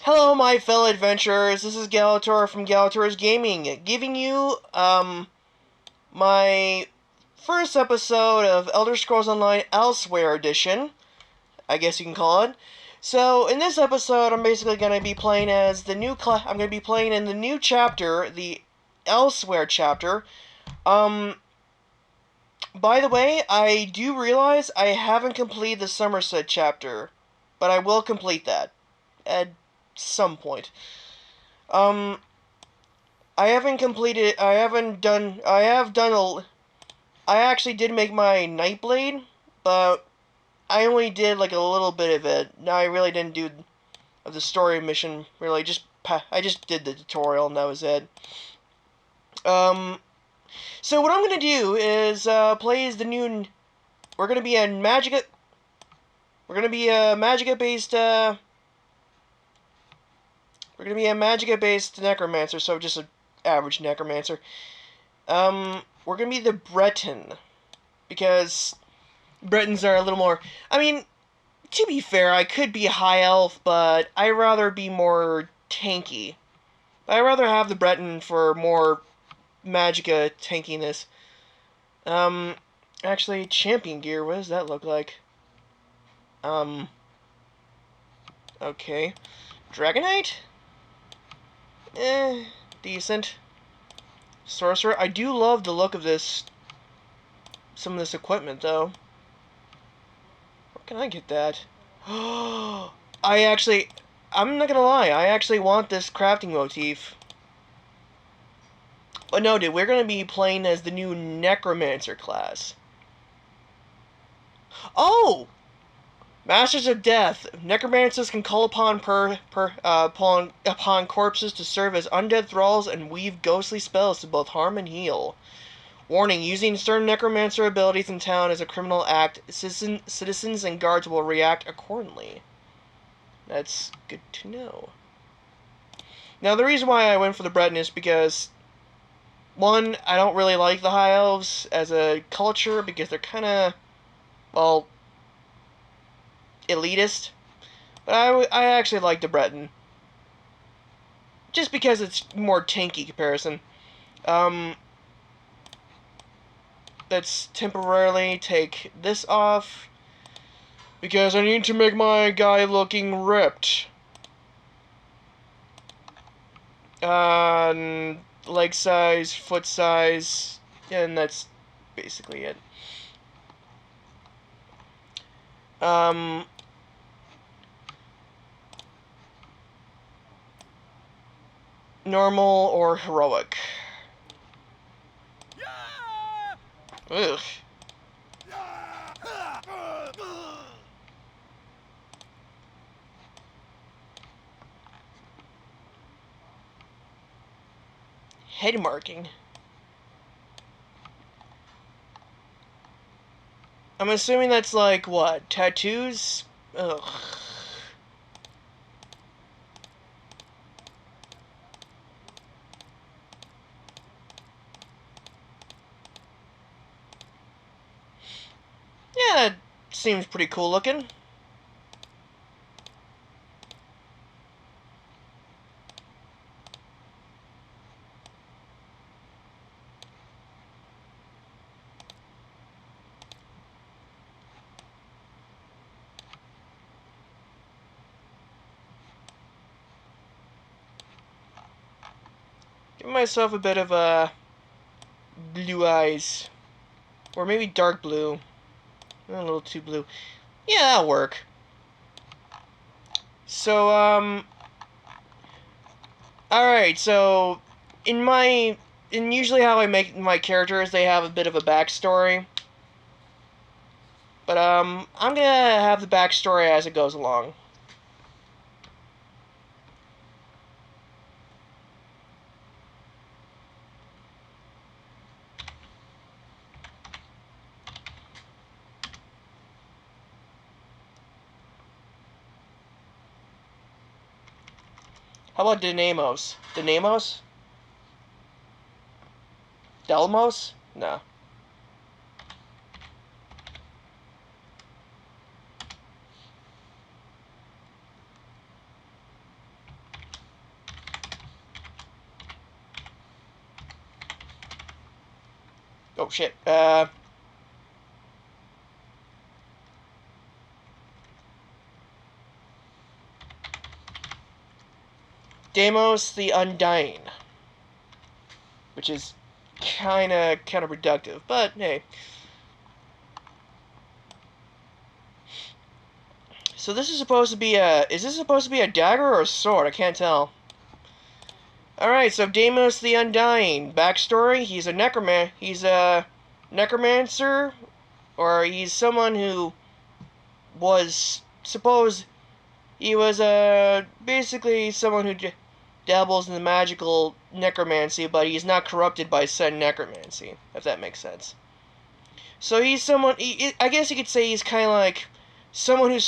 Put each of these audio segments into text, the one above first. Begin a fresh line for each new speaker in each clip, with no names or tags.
Hello, my fellow adventurers. This is Galator from Galator's Gaming, giving you my first episode of Elder Scrolls Online Elsewhere Edition, I guess you can call it. So in this episode, I'm basically going to be playing as the new I'm going to be playing in the new chapter, the Elsewhere chapter. By the way, I do realize I haven't completed the Somerset chapter, but I will complete that at some point. Um, I haven't completed. I haven't done. I have done a. I actually did make my Nightblade, but I only did like a little bit of it. No, I really didn't do the story mission. Really, I just did the tutorial and that was it. So what I'm gonna do is play as the new. We're gonna be a Magica. We're gonna be a Magica based. We're gonna be a Magica based Necromancer. So just an average Necromancer. We're gonna be the Breton, because Bretons are a little more. I mean, to be fair, I could be a high elf, but I'd rather be more tanky. I'd rather have the Breton for more Magica tankiness. Actually, champion gear. What does that look like? Okay, Dragonite. Decent. Sorcerer. I do love the look of this. Some of this equipment, though. Where can I get that? I'm not gonna lie, I actually want this crafting motif. But no, dude, we're gonna be playing as the new Necromancer class. Oh! Masters of Death. Necromancers can call upon upon corpses to serve as undead thralls and weave ghostly spells to both harm and heal. Warning, using certain necromancer abilities in town is a criminal act. Citizens and guards will react accordingly. That's good to know. Now, the reason why I went for the Breton is because, one, I don't really like the High Elves as a culture because they're kind of, well, elitist. But I actually like the Breton. Just because it's more tanky comparison. Let's temporarily take this off, because I need to make my guy looking ripped. Leg size, foot size, and that's basically it. Normal or heroic? Ugh. Head marking. I'm assuming that's like, what, tattoos? Ugh. Yeah, it seems pretty cool looking. Give myself a bit of blue eyes. Or maybe dark blue. A little too blue. Yeah, that'll work. So, alright, so, in usually how I make my characters, they have a bit of a backstory. But, I'm gonna have the backstory as it goes along. How about Denamos? Denamos? Delmos? No. Oh, shit. Deimos the Undying. Which is kinda counterproductive, but hey. So this is supposed to be a... Is this supposed to be a dagger or a sword? I can't tell. Alright, so Deimos the Undying. Backstory, he's a necromancer, or he's someone who was... He was, basically someone who dabbles in the magical necromancy, but he's not corrupted by said necromancy, if that makes sense. So he's someone... I guess you could say he's kind of like someone who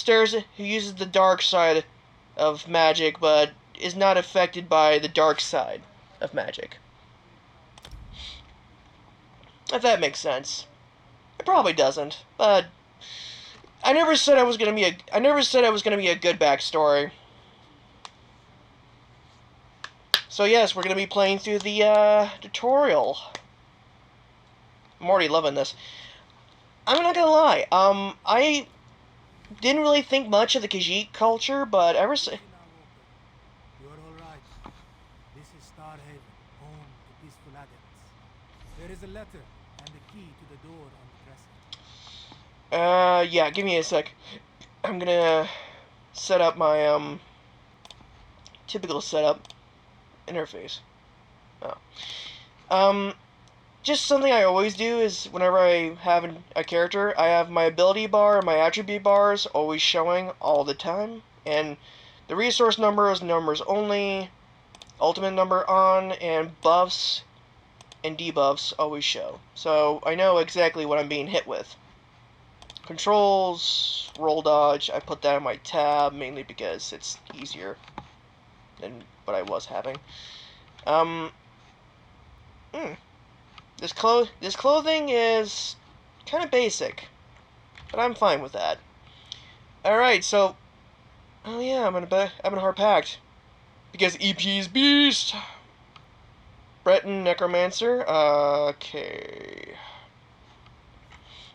uses the dark side of magic, but is not affected by the dark side of magic. If that makes sense. It probably doesn't, but I never said I was gonna be a good backstory. So yes, we're gonna be playing through the tutorial. I'm already loving this. I'm not gonna lie. I didn't really think much of the Khajiit culture, but ever since...
You're all right. This is Starhaven, home to peaceful adepts. There is a letter and a key to the door on the dresser.
Yeah, give me a sec. I'm gonna set up my, typical setup interface. Oh. Just something I always do is whenever I have a character, I have my ability bar and my attribute bars always showing all the time. And the resource number is numbers only, ultimate number on, and buffs and debuffs always show. So I know exactly what I'm being hit with. Controls, roll dodge, I put that in my tab mainly because it's easier than what I was having. This clothing is kind of basic, but I'm fine with that. Alright, so... Oh yeah, I'm in hard packed. Because EP's beast! Breton Necromancer, okay...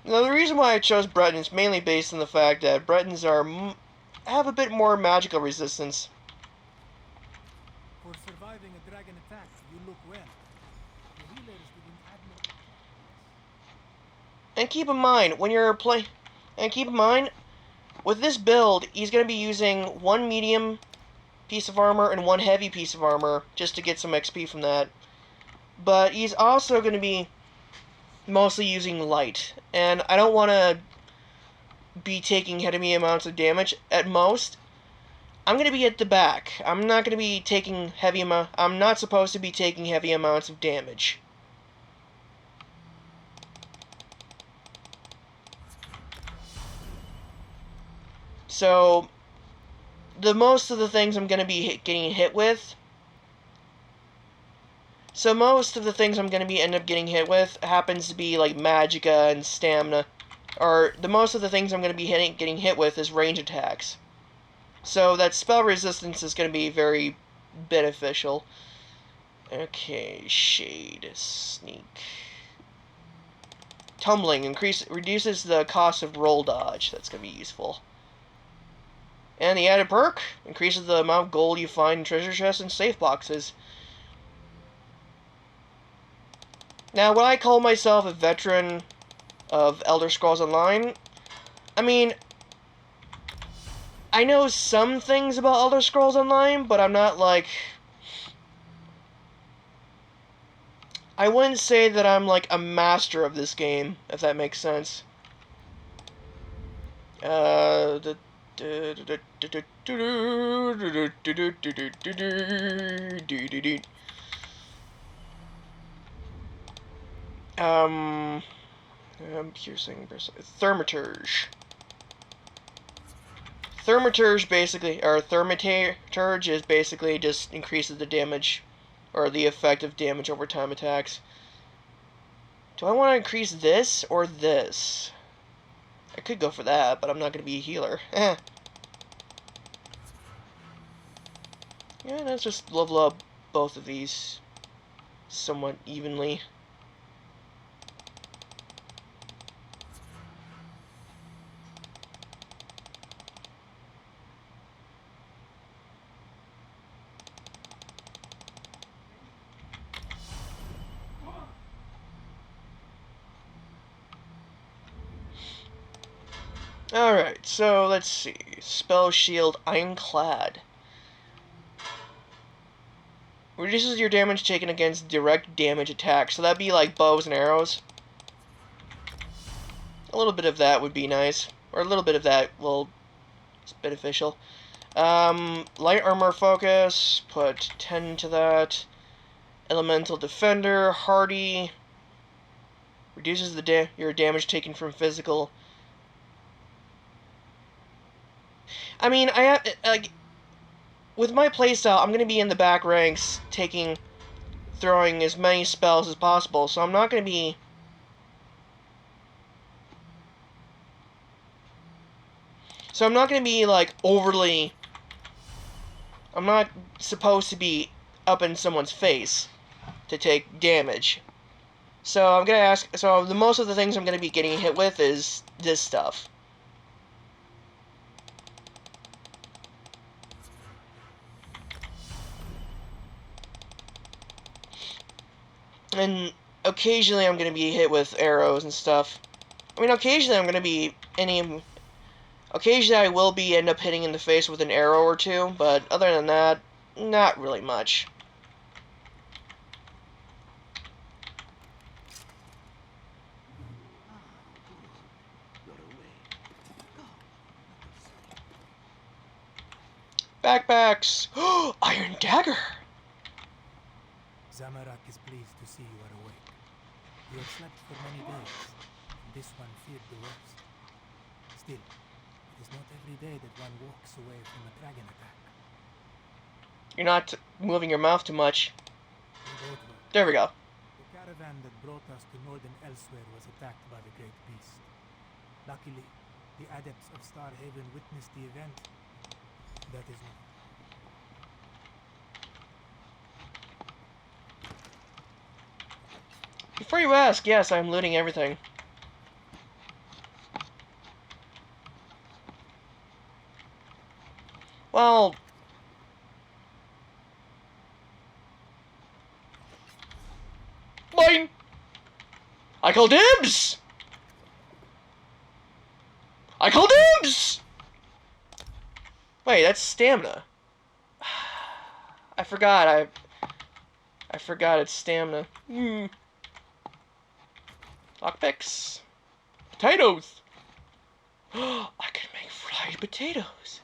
Now the reason why I chose Breton is mainly based on the fact that Bretons have a bit more magical resistance.
For surviving a dragon attack, you look well. The healers didn't add more.
And keep in mind, with this build, he's going to be using one medium piece of armor and one heavy piece of armor, just to get some XP from that. But he's also going to be mostly using light, and I don't want to be taking heavy amounts of damage. At most, I'm going to be at the back. I'm not going to be taking I'm not supposed to be taking heavy amounts of damage. So, most of the things I'm going to be getting hit with end up getting hit with happens to be like magicka and stamina. Or most of the things I'm going to be getting hit with is range attacks. So that spell resistance is going to be very beneficial. Okay, shade, sneak. Tumbling reduces the cost of roll dodge. That's going to be useful. And the added perk increases the amount of gold you find in treasure chests and safe boxes. Now, would I call myself a veteran of Elder Scrolls Online? I mean, I know some things about Elder Scrolls Online, but I'm not like... I wouldn't say that I'm like a master of this game, if that makes sense. Piercing, Thaumaturge. Thaumaturge is basically just increases the damage, or the effect of damage over time attacks. Do I want to increase this, or this? I could go for that, but I'm not going to be a healer. Yeah, let's just level up both of these somewhat evenly. Alright, so let's see. Spell Shield Ironclad. Reduces your damage taken against direct damage attacks. So that'd be like bows and arrows. A little bit of that would be nice. Or a little bit of that, well, it's beneficial. Light armor focus. Put 10 to that. Elemental Defender. Hardy. Reduces your damage taken from physical. I mean, I have, like, with my playstyle, I'm going to be in the back ranks, throwing as many spells as possible, so I'm not going to be... So I'm not going to be, like, overly... I'm not supposed to be up in someone's face to take damage. So I'm going to ask... So most of the things I'm going to be getting hit with is this stuff. And occasionally I'm going to be hit with arrows and stuff. I mean, occasionally I'm going to be occasionally I will end up hitting in the face with an arrow or two, but other than that, not really much. Backpacks! Iron Dagger!
Zamorak is pleased to see you are awake. You have slept for many days, and this one feared the worst. Still, it is not every day that one walks away from a dragon attack.
You're not moving your mouth too much. There we go.
The caravan that brought us to northern Elswer was attacked by the great beast. Luckily, the adepts of Starhaven witnessed the event. That is all.
Before you ask, yes, I'm looting everything. Well... Mine! I call dibs! I call dibs! Wait, that's stamina. I forgot, I forgot it's stamina. Lockpicks. Potatoes! I can make fried potatoes.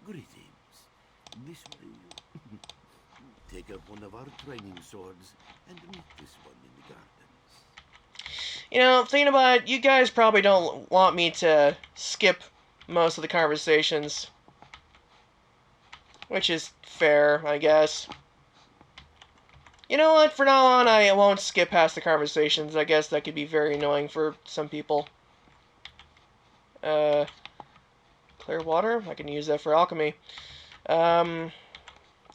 Greetings. This way. Take up one of our training swords and meet this one in the gardens.
You know, thinking about it, you guys probably don't want me to skip most of the conversations. Which is fair, I guess. You know what? For now on, I won't skip past the conversations. I guess that could be very annoying for some people. Clear water? I can use that for alchemy.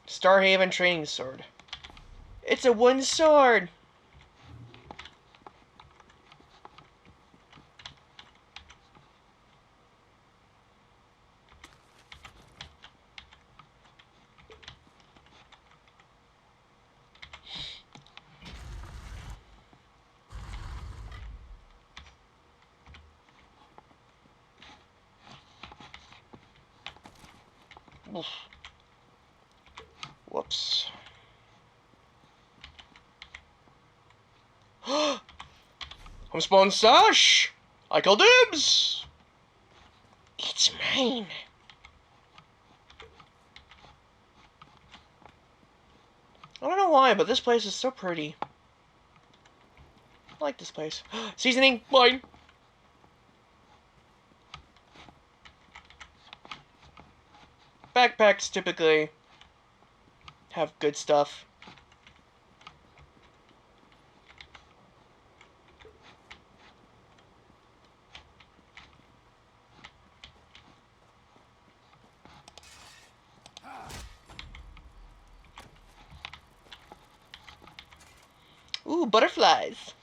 Starhaven training sword. It's a wooden sword! Whoops. Homespawn sash! I call dibs! It's mine. I don't know why, but this place is so pretty. I like this place. Seasoning, mine! Backpacks typically have good stuff. Ooh, butterflies.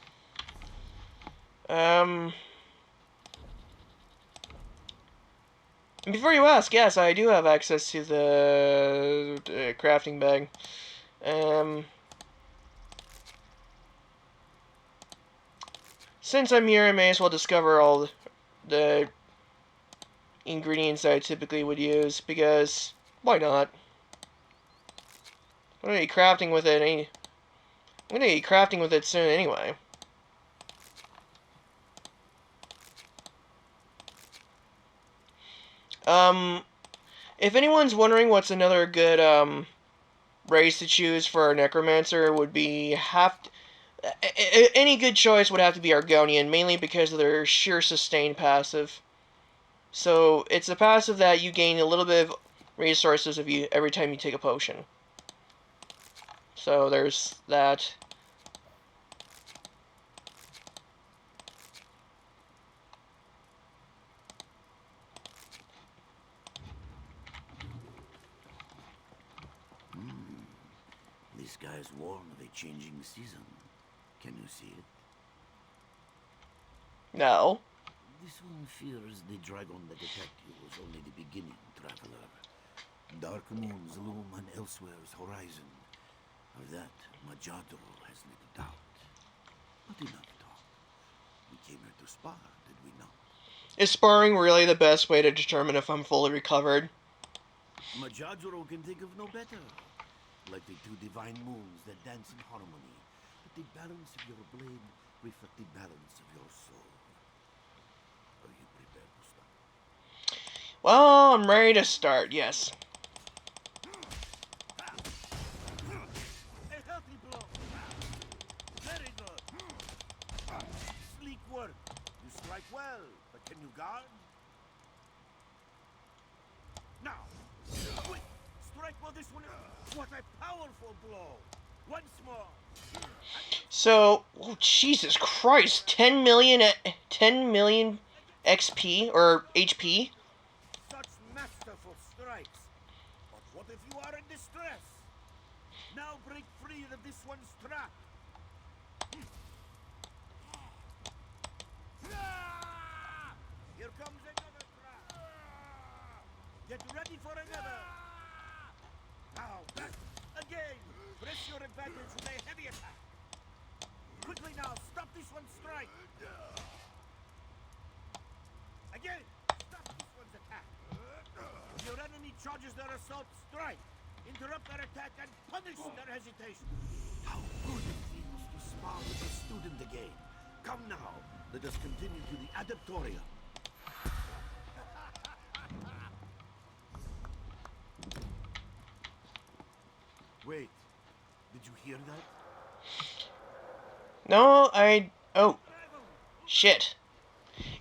Before you ask, yes, I do have access to the crafting bag. since I'm here, I may as well discover all the ingredients that I typically would use, because why not? I'm gonna be crafting with it. I'm gonna be crafting with it soon anyway. If anyone's wondering what's another good race to choose for a necromancer, would be any good choice would have to be Argonian, mainly because of their sheer sustained passive. So it's a passive that you gain a little bit of resources every time you take a potion. So there's that.
The skies warn of a changing season. Can you see it?
No.
This one fears the dragon that attacked you was only the beginning, traveler. Dark moons loom on Elswer's horizon. Of that, Majadro has little doubt. But enough talk. We came here to spar, did we not?
Is sparring really the best way to determine if I'm fully recovered?
Majadro can think of no better. Like the two divine moons that dance in harmony. But the balance of your blade reflects the balance of your soul. Are you prepared to start?
Well, I'm ready to start, yes.
A healthy blow. Very good. Sleek work. You strike well, but can you guard? Now, quick! Strike while this one is... What a powerful blow! Once more.
So, oh, Jesus Christ, 10 million XP or HP?
Such masterful strikes. But what if you are in distress? Now break free of this one's trap. Here comes another trap. Get ready for another. Now back again. Press your advantage with a heavy attack. Quickly now, stop this one's strike. Again, stop this one's attack. If your enemy charges their assault, strike. Interrupt their attack and punish their hesitation. How good it feels to spar with a student again. Come now, let us continue to the Adeptorium. Wait, did you hear that?
No, oh, shit.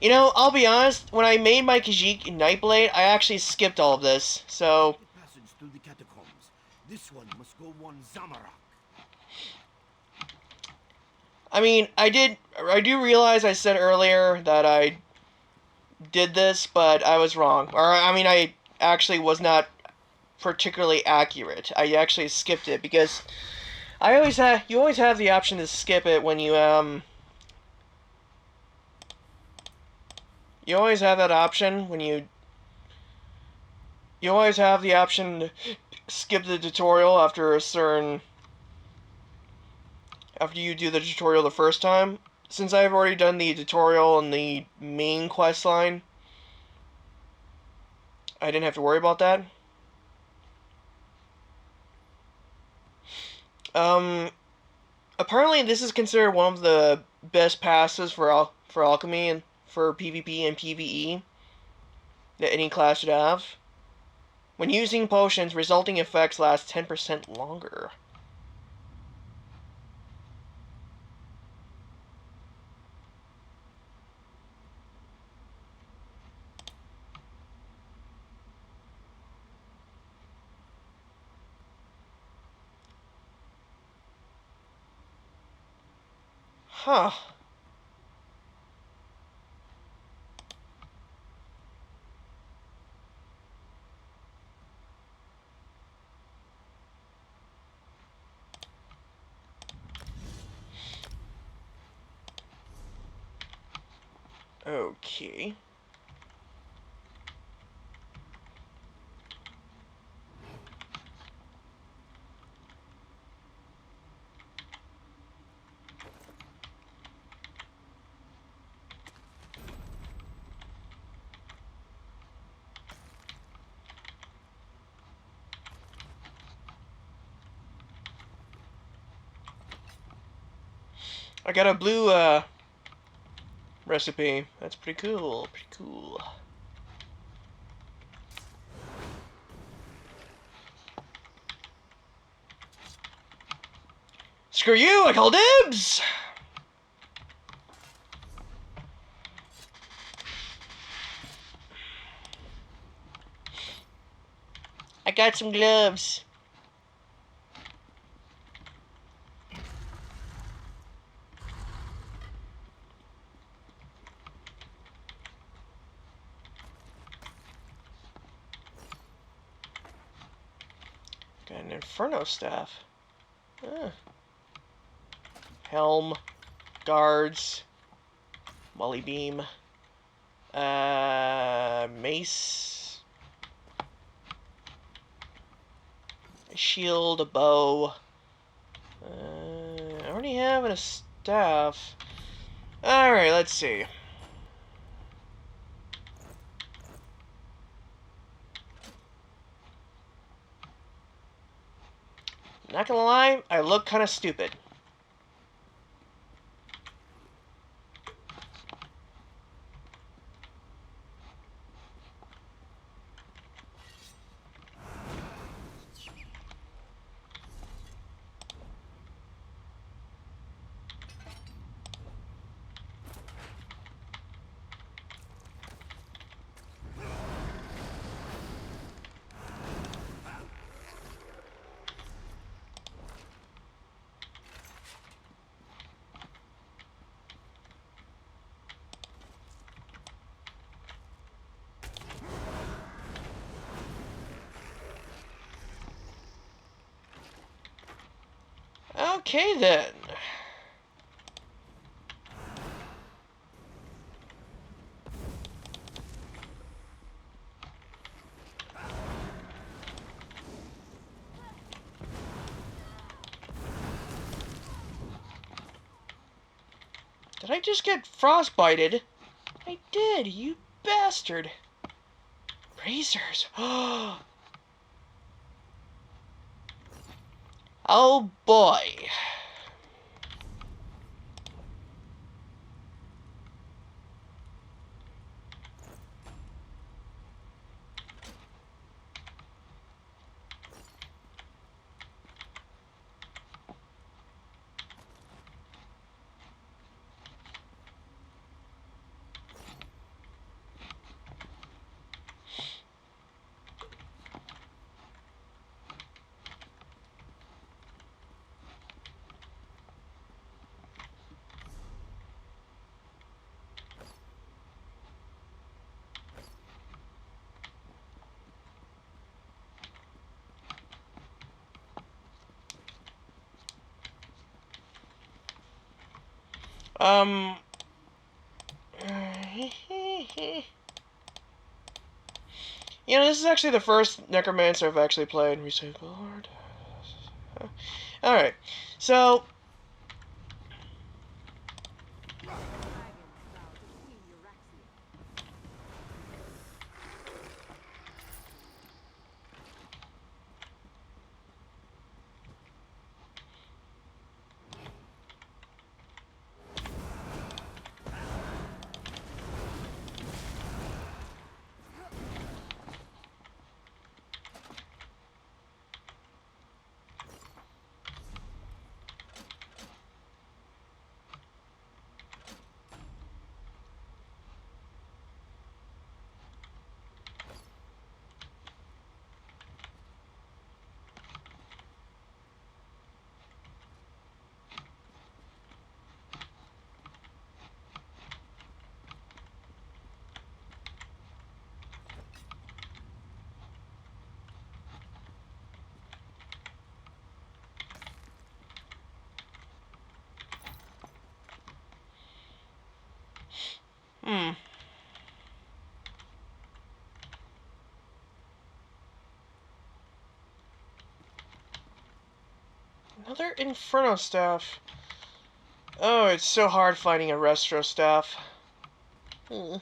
You know, I'll be honest, when I made my Khajiit Nightblade, I actually skipped all of this, so...
The passage through the catacombs. This one must go one Zamorak.
I mean, I do realize I said earlier that I did this, but I was wrong. Or, I mean, I actually was not particularly accurate. I actually skipped it, because you always have the option to skip it when you always have that option when you always have the option to skip the tutorial after you do the tutorial the first time. Since I've already done the tutorial in the main quest line, I didn't have to worry about that. Apparently this is considered one of the best passes for alchemy and for PvP and PvE that any class should have. When using potions, resulting effects last 10% longer. Huh. Okay. I got a blue recipe. That's pretty cool. Pretty cool. Screw you! I call dibs! I got some gloves. Got an Inferno staff. Huh. Helm. Guards. Molly beam. Mace. A shield. A bow. I already have a staff. Alright, let's see. Not gonna lie, I look kind of stupid. Okay then. Did I just get frostbited? I did, you bastard. Razors. Oh boy. Um. You know, this is actually the first Necromancer I've actually played. Receive Lord. Alright. So. Hmm. Another Inferno staff. Oh, it's so hard finding a Restro staff. Hmm.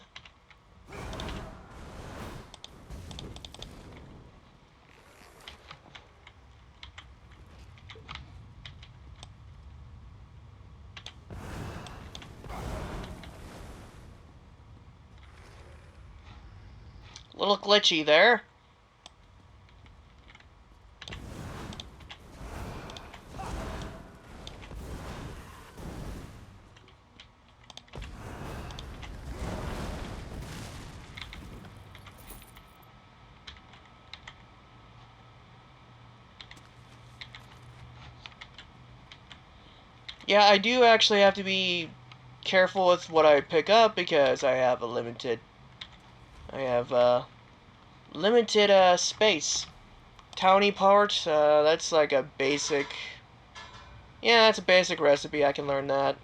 Little glitchy there. Yeah, I do actually have to be careful with what I pick up because I have limited space. Towny part, that's like a basic. Yeah, that's a basic recipe. I can learn that.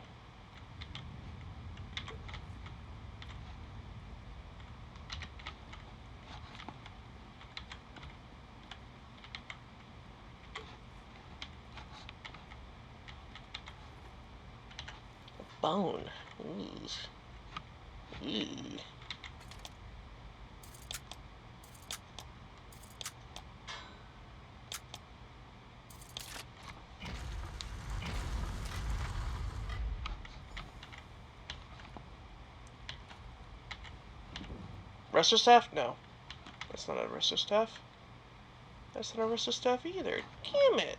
Bone. Ooh. Ooh. Wrestler staff? No. That's not a wrestler staff. That's not a wrestler staff either. Damn it.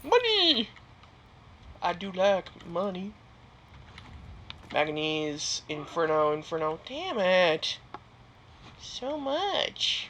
Money! I do like money. Manganese, Inferno. Damn it. So much.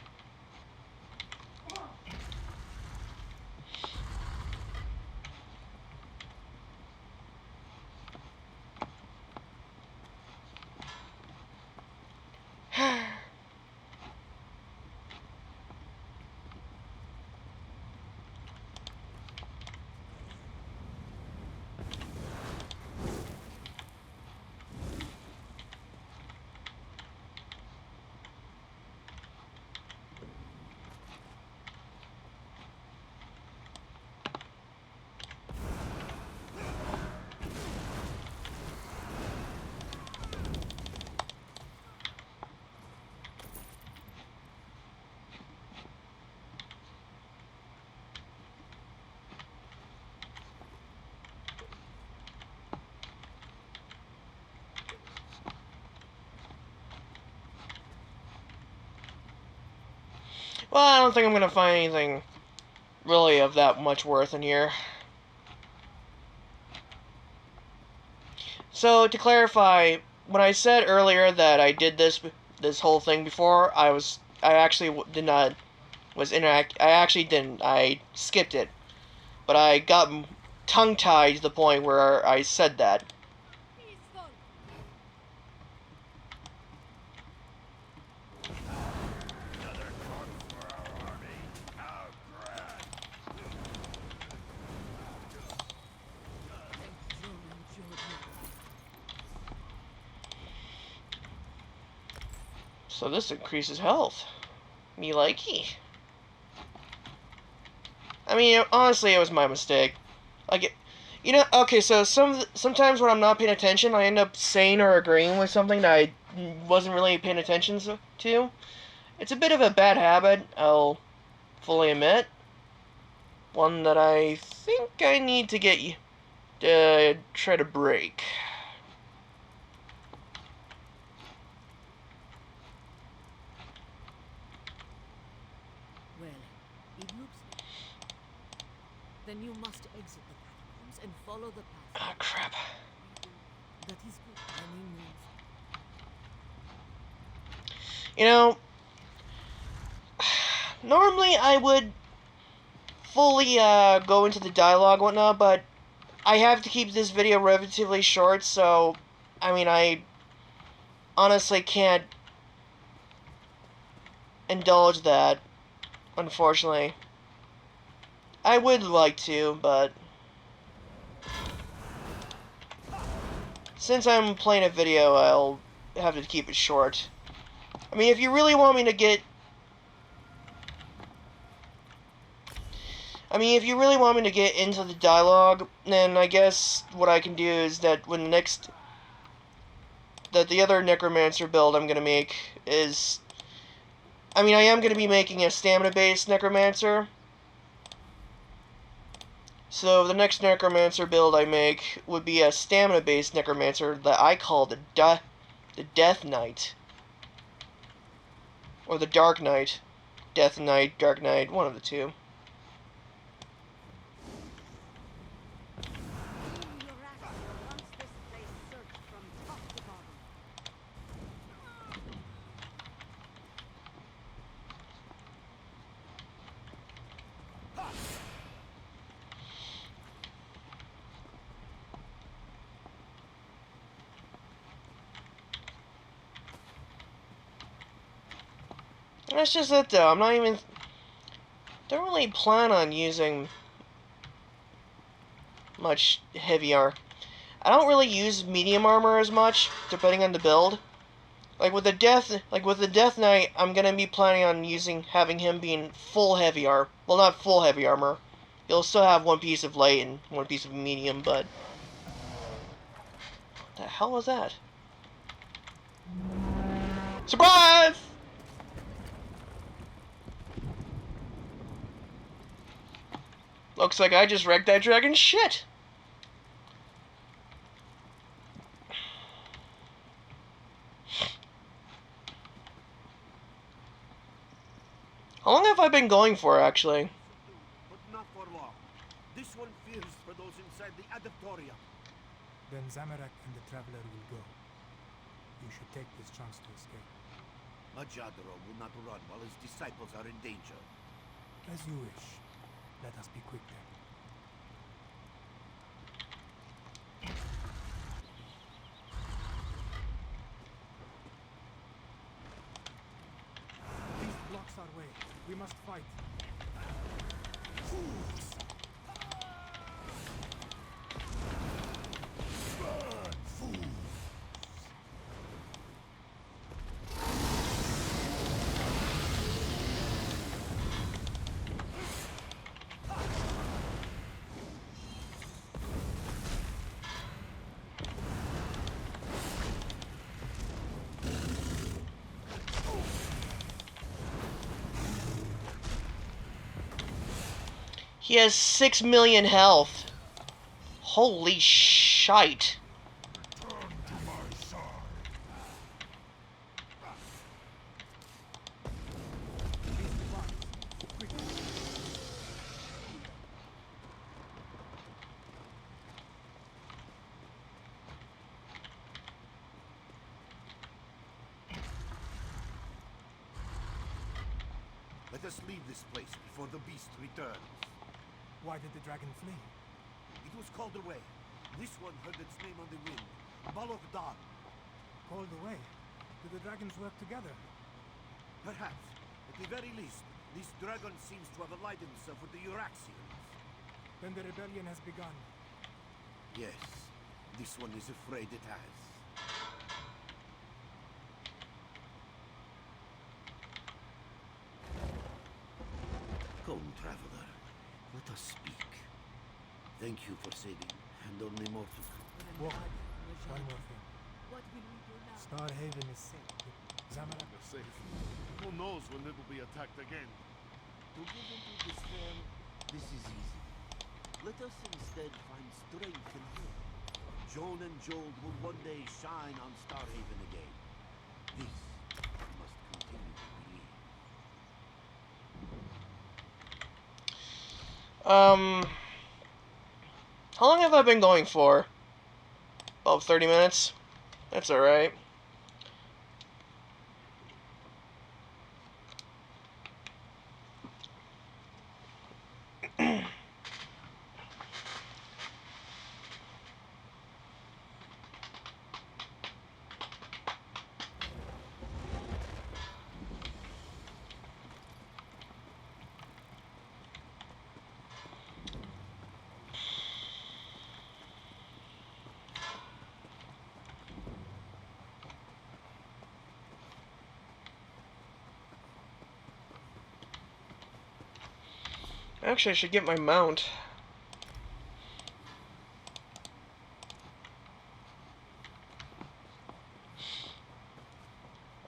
Well, I don't think I'm gonna find anything really of that much worth in here. So, to clarify, when I said earlier that I did this whole thing before, I actually did not I actually didn't. I skipped it, but I got tongue-tied to the point where I said that. So this increases health. Me likey. I mean, honestly, it was my mistake. Like, okay, so sometimes when I'm not paying attention, I end up saying or agreeing with something that I wasn't really paying attention to. It's a bit of a bad habit, I'll fully admit. One that I think I need to try to break.
Well, it looks like. Then you must exit the catacombs and follow the path.
Ah, crap.
That is good. Any means.
You know, normally I would fully go into the dialogue and whatnot, but I have to keep this video relatively short, so I mean, I honestly can't indulge that, unfortunately. I would like to, but since I'm playing a video, I'll have to keep it short. I mean, if you really want me to get... into the dialogue, then I guess what I can do is that when the other Necromancer build I'm going to make is... I am going to be making a stamina-based Necromancer. So the next Necromancer build I make would be a stamina-based Necromancer that I call the Death Knight. Or the Dark Knight. Death Knight, Dark Knight, one of the two. That's just it though, I'm not even... Don't really plan on using much heavy armor. I don't really use medium armor as much, depending on the build. Like with the Death Knight, I'm gonna be planning on having him being full heavy armor. Well, not full heavy armor. He'll still have one piece of light and one piece of medium, but what the hell was that? Surprise! Looks like I just wrecked that dragon's shit. How long have I been going for, actually?
But not for long. This one fears for those inside the adaptorium.
Then Zamorak and the Traveler will go. You should take this chance to escape.
Majadro will not run while his disciples are in danger.
As you wish. Let us be quick then. These blocks our way. We must fight. Fools! Burn, fools!
He has 6 million health. Holy shite.
Let us leave this place before the beast returns.
Why did the dragon flee?
It was called away. This one heard its name on the wind. Balok Dan.
Called away? Do the dragons work together?
Perhaps. At the very least, this dragon seems to have allied himself with the Euraxians.
Then the rebellion has begun.
Yes, this one is afraid it has. Come, traveler. Let us speak. Thank you for saving, and only mortal.
Walk. One more thing.
What will we do now?
Starhaven is safe. Zamorak.
They're safe. Who knows when it will be attacked again?
To give into despair, this is easy. Let us instead find strength in hope. Joan and Joel will one day shine on Starhaven again. This we must continue to believe.
How long have I been going for? About 30 minutes? That's alright. Actually, I should get my mount.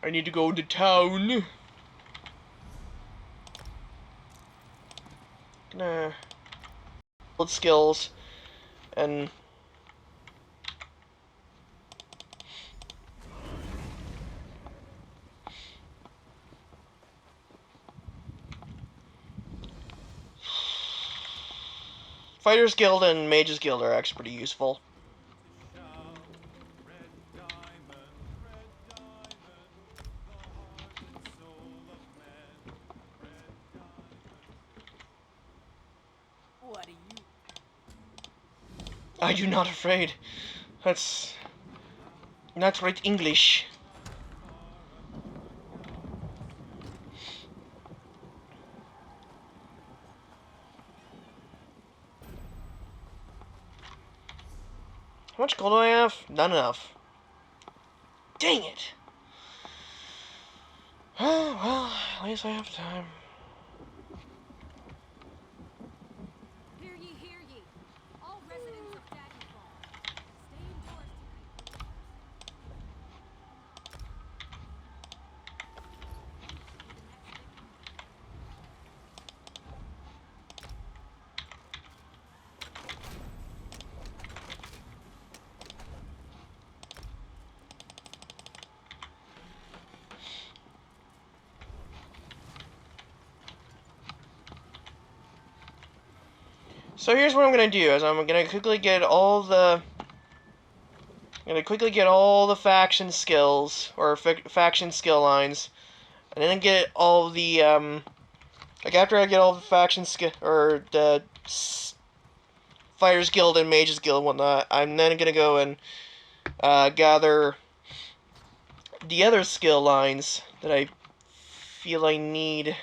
I need to go to town. Gonna skills, and Fighters Guild and Mages Guild are actually pretty useful.
What are you?
I do not afraid. That's not right English. How much gold do I have? Not enough. Dang it! Oh, well, at least I have time.
Hear ye, hear ye. All residents of Dragonfall, stay indoors tonight. Be the next victim.
So here's what I'm gonna do: is I'm gonna quickly get all the faction skills or faction skill lines, and then get all the like after I get all the faction skill or the Fighters Guild and Mages Guild and whatnot, I'm then gonna go and gather the other skill lines that I feel I need.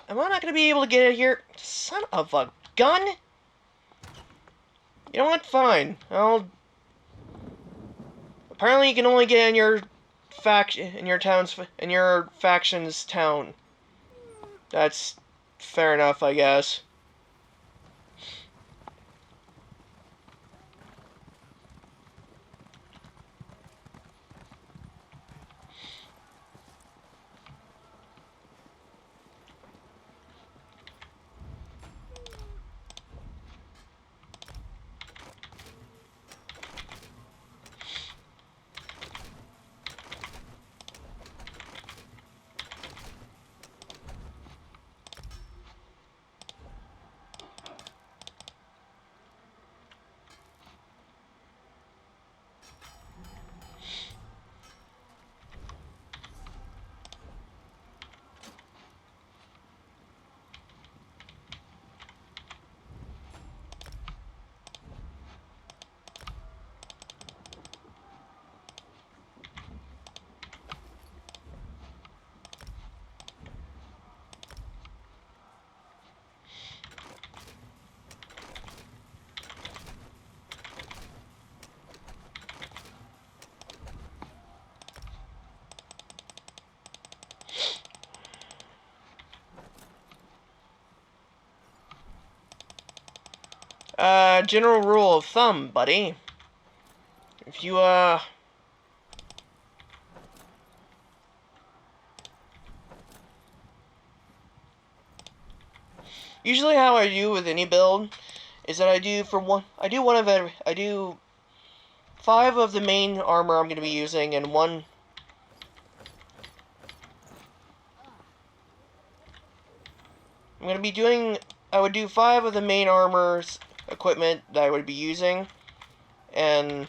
Am I not gonna be able to get it here? Son of a gun! You know what? Fine. Apparently, you can only get in your faction's town. That's fair enough, I guess. General rule of thumb, buddy. If you, usually how I do with any build is that I do 5 of the main armor I'm going to be using and 1... I would do 5 of the main armor's equipment that I would be using, and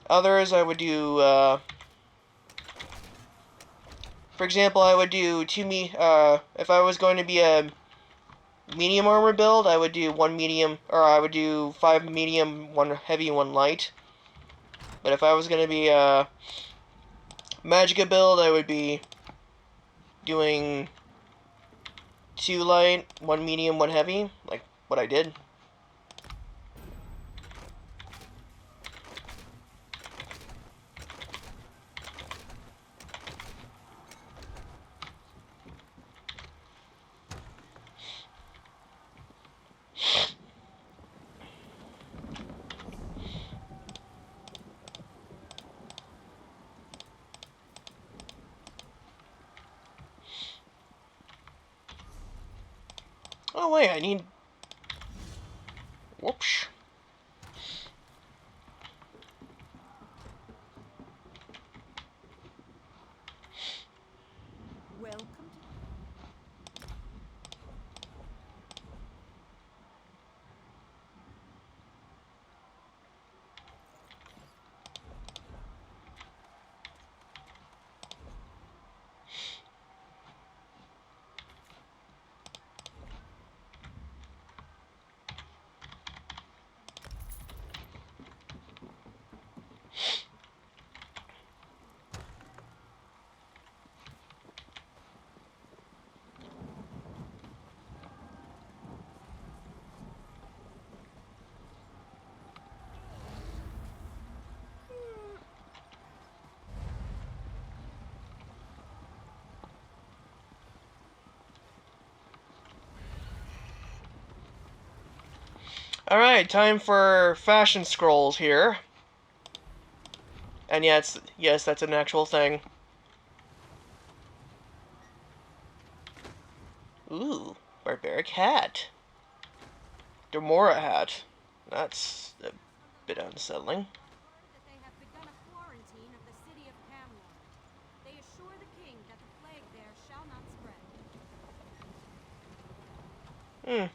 others I would do, for example, I would do if I was going to be a medium armor build, I would do 1 medium, or I would do 5 medium, 1 heavy, 1 light. But if I was going to be a Magicka build, I would be doing 2 light, 1 medium, 1 heavy, like what I did. Oh wait, I need... Whoops.
Welcome to...
Alright, time for fashion scrolls here. And yes, that's an actual thing. Ooh, barbaric hat. Demora hat. That's a bit unsettling.
That they have begun a quarantine of the city of Camlor. They assure the king that the plague there shall not spread.
Hmm.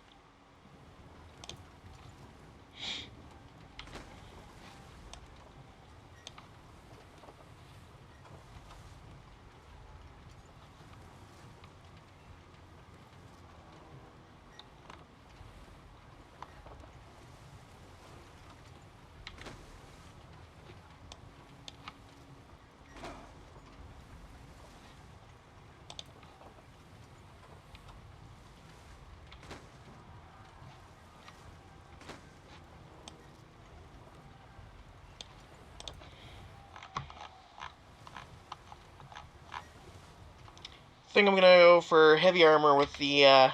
I think I'm gonna go for heavy armor with the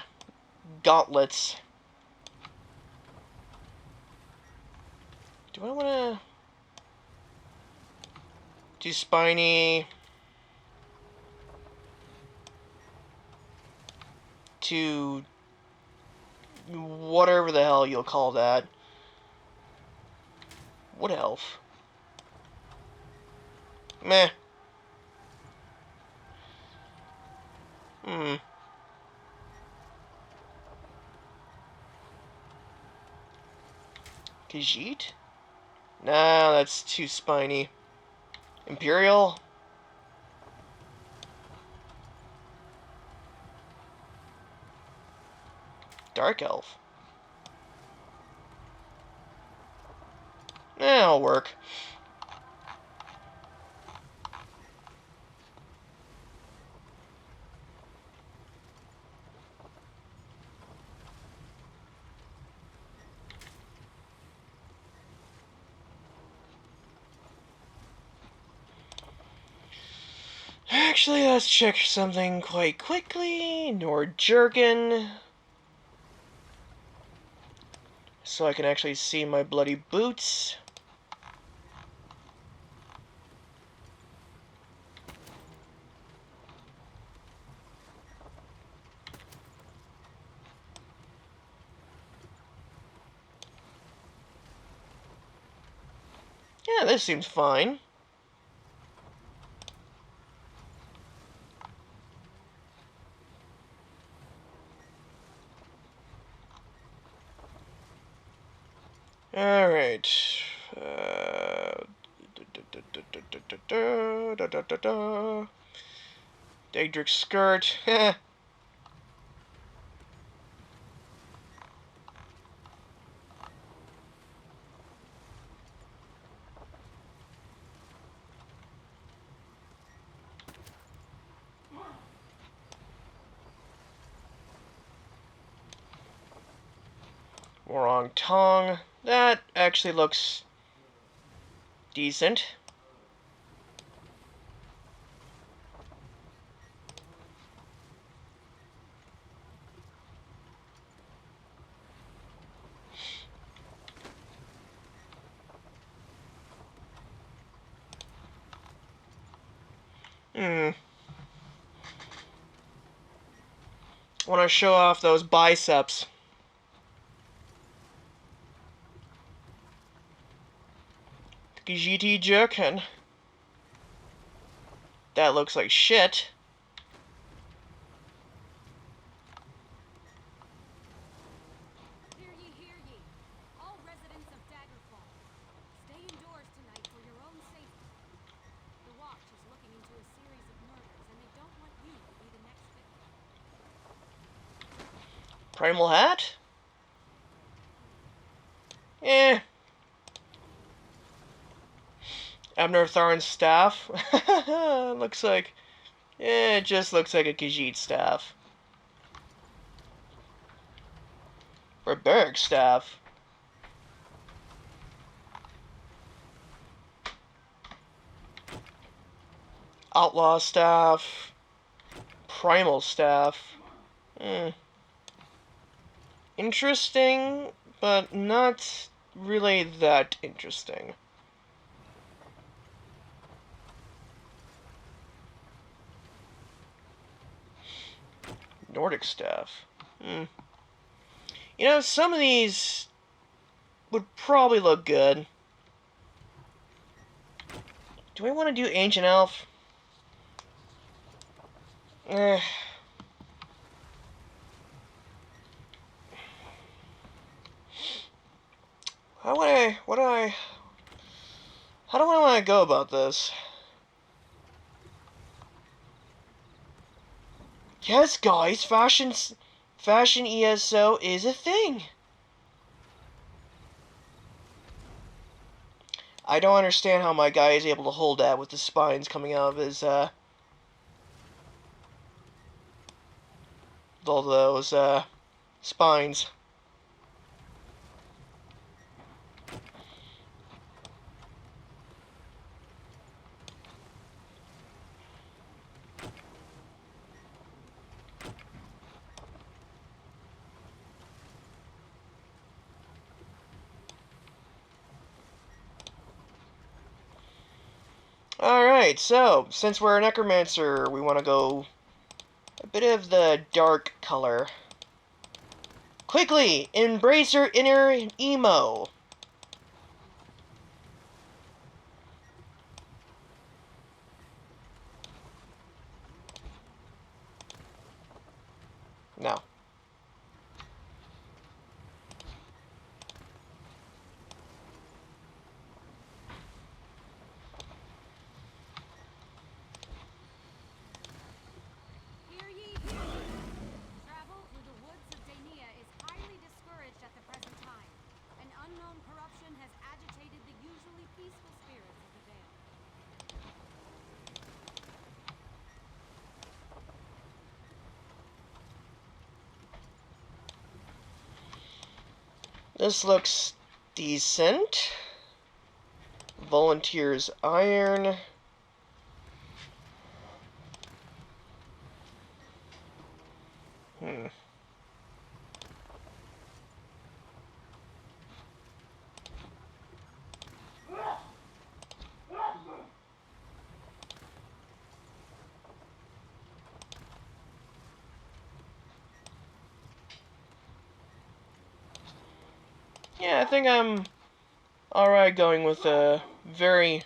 gauntlets. Do I wanna do spiny to whatever the hell you'll call that? Wood elf. Meh. Hmm. Khajiit? Nah, that's too spiny. Imperial? Dark elf? That'll work. Actually, let's check something quite quickly. Nord Jerkin. So I can actually see my bloody boots. Yeah, this seems fine. Alright. Daedric skirt. Warong Tong. That actually looks decent. Hmm. Want to show off those biceps. GT jerkin. That looks like shit.
Hear ye, hear ye. All residents of Daggerfall, stay indoors tonight for your own safety. The Watch is looking into a series of murders, and they don't want you to be the next victim.
Primal hat? Eh. Abner Tharn's staff. Looks like... it just looks like a Khajiit staff. Barbaric staff. Outlaw staff. Primal staff. Interesting, but not really that interesting. Nordic staff. You know, some of these would probably look good. Do I want to do Ancient Elf? Eh. How do I want to go about this? Yes, guys, fashion ESO is a thing. I don't understand how my guy is able to hold that with the spines coming out of his, all those, spines. Alright, so, since we're a necromancer, we want to go a bit of the dark color. Quickly, embrace your inner emo. No.
Hear ye, hear ye. Travel through the woods of Dania is highly discouraged at the present time. An unknown corruption has agitated the usually peaceful spirits of the Vale.
This looks decent. Volunteers iron. Yeah, I think I'm alright going with a very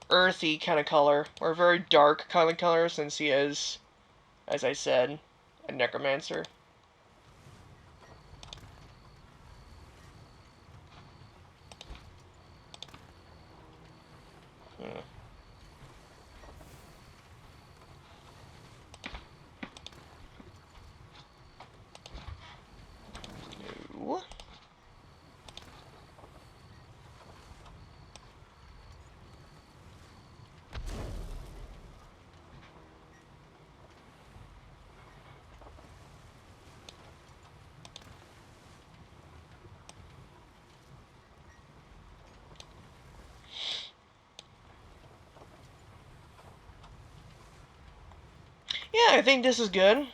earthy kind of color, or a very dark kind of color, since he is, as I said, a necromancer. Ooh. Yeah, I think this is good.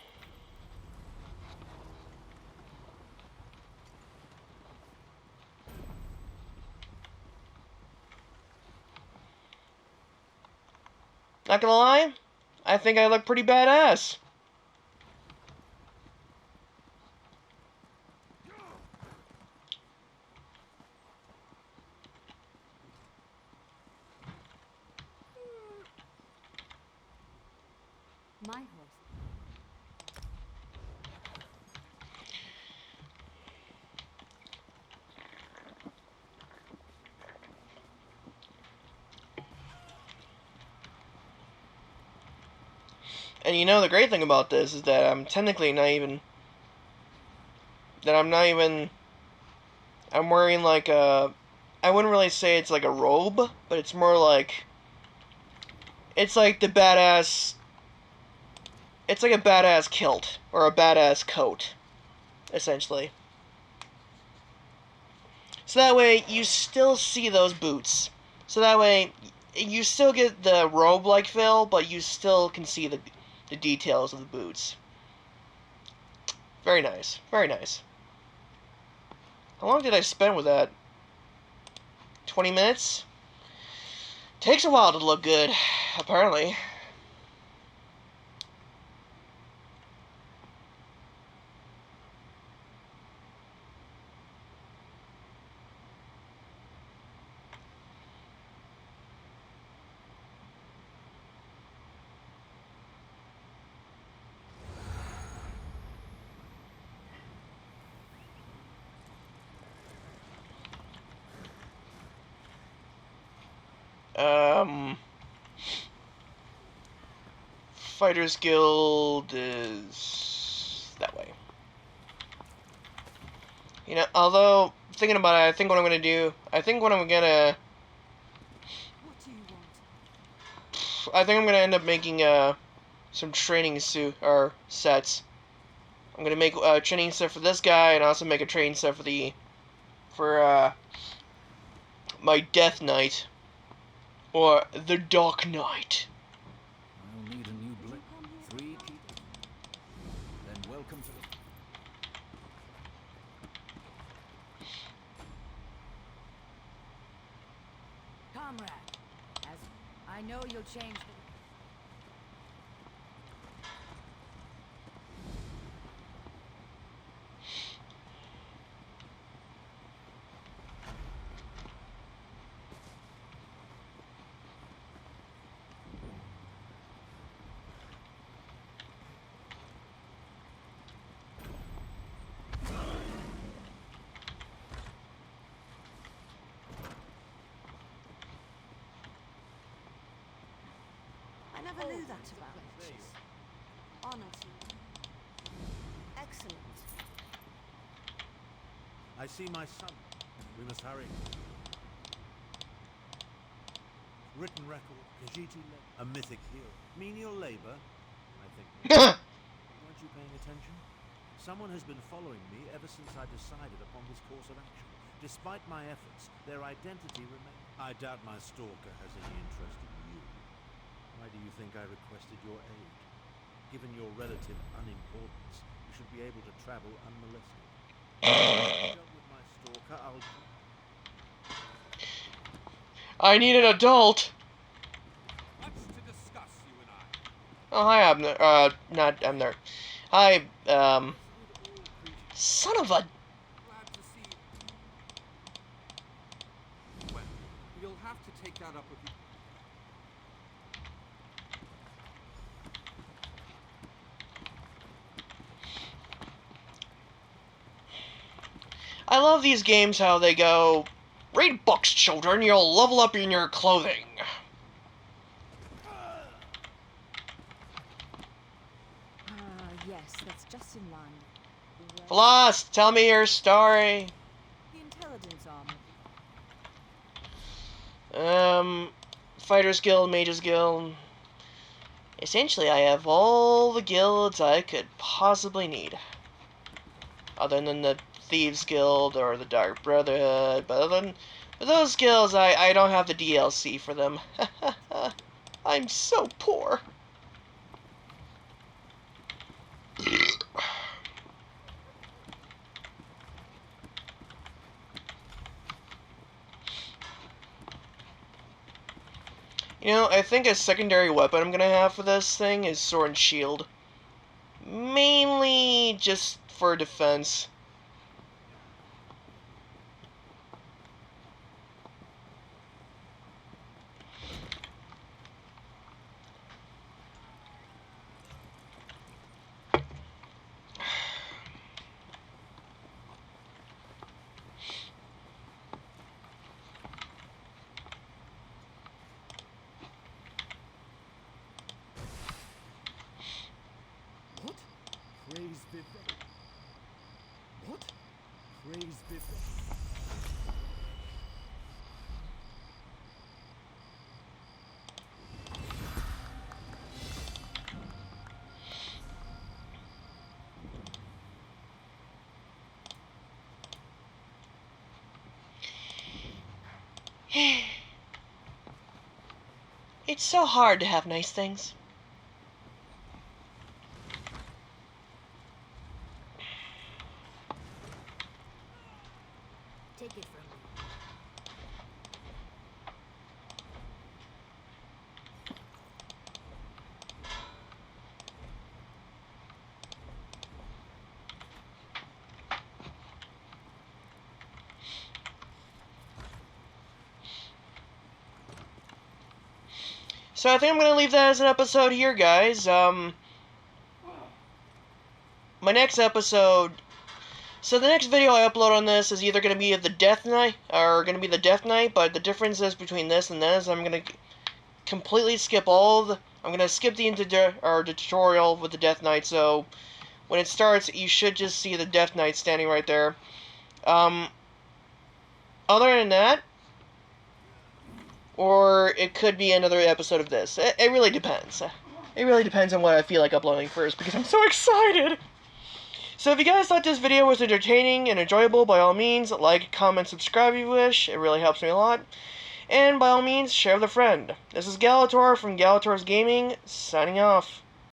Not gonna lie, I think I look pretty badass.
My horse.
And you know the great thing about this is that I'm technically not even... That I'm not even... I'm wearing like a... I wouldn't really say it's like a robe, but it's more like... It's like the badass... It's like a badass kilt, or a badass coat, essentially. So that way, you still see those boots. So that way, you still get the robe-like feel, but you still can see the details of the boots. Very nice. Very nice. How long did I spend with that? 20 minutes? Takes a while to look good, apparently. Fighters Guild is that way. You know, although, thinking about it, I think what I'm going to do, I think I'm going to end up making, some training or sets. I'm going to make a training set for this guy, and also make a training set for my Death Knight. Or the Dark Knight.
I'll need a new blade. 3 people. Then welcome to the...
Comrade, as I know you'll change the...
I never knew that about witches. Honor to you. Excellent.
I see my son. We must hurry. Written record. Khajiit, a mythic hero. Menial labor? I think. Weren't you paying attention? Someone has been following me ever since I decided upon this course of action. Despite my efforts, their identity remains. I doubt my stalker has any interest in you. Why do you think I requested your aid? Given your relative unimportance, you should be able to travel unmolested. With my stalker,
I need an adult.
Much to discuss, you and I.
Oh, hi, Abner. Not Abner. Hi, son of a...
Glad to see you. Well, you'll have to take that up with you.
I love these games how they go, read books, children, you'll level up in your clothing.
Yes, that's just in line.
Floss, tell me your story.
The intelligence armor.
Fighters Guild, Mages Guild. Essentially, I have all the guilds I could possibly need. Other than the Thieves Guild or the Dark Brotherhood, but other than those guilds, I don't have the DLC for them. I'm so poor. You know, I think a secondary weapon I'm gonna have for this thing is Sword and Shield. Mainly just for defense.
befet. What? Praise befet.
It's so hard to have nice things.
Take it from me.
So I think I'm gonna leave that as an episode here, guys. My next episode. So the next video I upload on this is either gonna be the Death Knight or gonna be the Death Knight, but the difference is between this and this, I'm gonna completely skip all the. I'm gonna skip the tutorial with the Death Knight. So when it starts, you should just see the Death Knight standing right there. Other than that. Or it could be another episode of this. It really depends. It really depends on what I feel like uploading first, because I'm so excited! So if you guys thought this video was entertaining and enjoyable, by all means, like, comment, subscribe if you wish. It really helps me a lot. And by all means, share with a friend. This is Galator from Galator's Gaming, signing off.